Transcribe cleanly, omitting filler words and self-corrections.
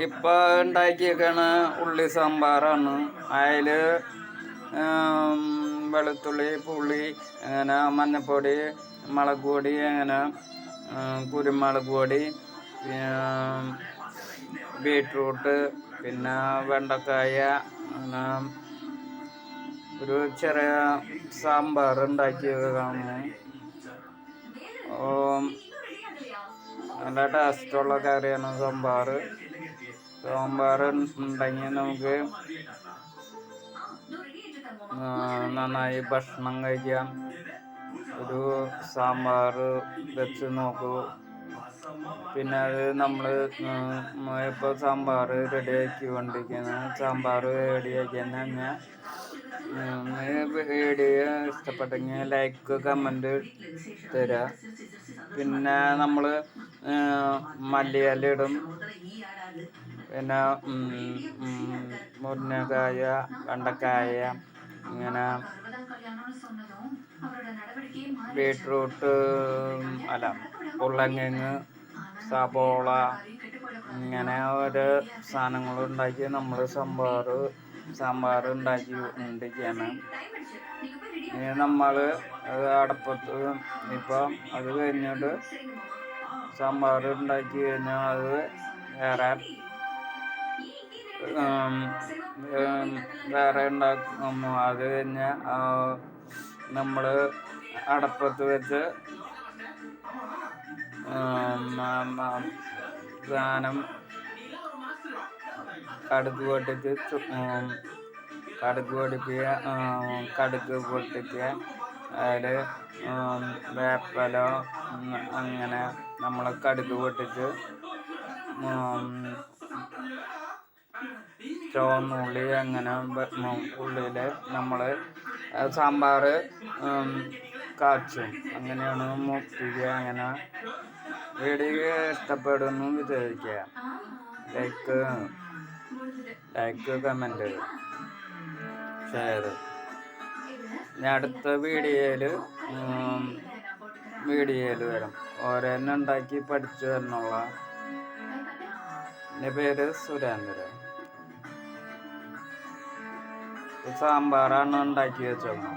ഇപ്പം ഉണ്ടാക്കിയേക്കാണ് ഉള്ളി സാമ്പാറാണ്. അതിൽ വെളുത്തുള്ളി, പുളി, അങ്ങനെ മഞ്ഞൾപ്പൊടി, മുളക് പൊടി, അങ്ങനെ കുരുമുളക് പൊടി, ബീട്രൂട്ട്, പിന്നെ വെണ്ടക്കായ, അങ്ങനെ ഒരു ചെറിയ സാമ്പാർ ഉണ്ടാക്കിയതാണ്. നല്ല ടേസ്റ്റുള്ള കറിയാണ് സാമ്പാർ. ഉണ്ടെങ്കിൽ നമുക്ക് നന്നായി ഭക്ഷണം കഴിക്കാം. ഒരു സാമ്പാർ വെച്ച് നോക്കൂ. പിന്നെ അത് നമ്മൾ ഇപ്പോൾ സാമ്പാർ റെഡിയാക്കി കൊണ്ടിരിക്കുന്നത്. സാമ്പാർ റെഡിയാക്കി കഴിഞ്ഞാൽ വീഡിയോ ഇഷ്ടപ്പെട്ടെങ്കിൽ ലൈക്ക്, കമൻറ്റ് തരിക. പിന്നെ നമ്മൾ മല്ലിയില ഇടും, പിന്നെ മുരിങ്ങക്കായ, വെണ്ടക്കായ, ഇങ്ങനെ ബീട്രൂട്ട്, അല്ല ഉരുളക്കിഴങ്ങ്, സബോള, ഇങ്ങനെ ഓരോ സാധനങ്ങളുണ്ടാക്കി നമ്മൾ സാമ്പാർ ഉണ്ടാക്കിയാണ്. നമ്മൾ അടപ്പത്ത് ഇപ്പം അത് കഴിഞ്ഞിട്ട് സാമ്പാർ ഉണ്ടാക്കി കഴിഞ്ഞാൽ അത് വേറെ ഉണ്ടാക്കും. അത് കഴിഞ്ഞാൽ നമ്മൾ അടപ്പത്ത് വെച്ച് സാധനം കടുക് പൊട്ടിക്കുക. അതിൽ വേപ്പില, അങ്ങനെ നമ്മൾ കടുക് പൊട്ടിച്ച് ചുവന്നുള്ളി, അങ്ങനെ ഉള്ളിൽ നമ്മൾ സാമ്പാർ കാച്ചും. അങ്ങനെയാണ് മുപ്പിക്കുക. അങ്ങനെ വീഡിയോ ഇഷ്ടപ്പെടുന്നു വിചാരിക്കുക. Like, comment, share. ഞാൻ അടുത്ത വീഡിയോയിൽ വരും. ഓരോന്നെ ഉണ്ടാക്കി പഠിച്ചു എന്നുള്ള. എൻ്റെ പേര് സുരേന്ദ്രൻ. സാമ്പാറാണ് ഉണ്ടാക്കി വെച്ചത്.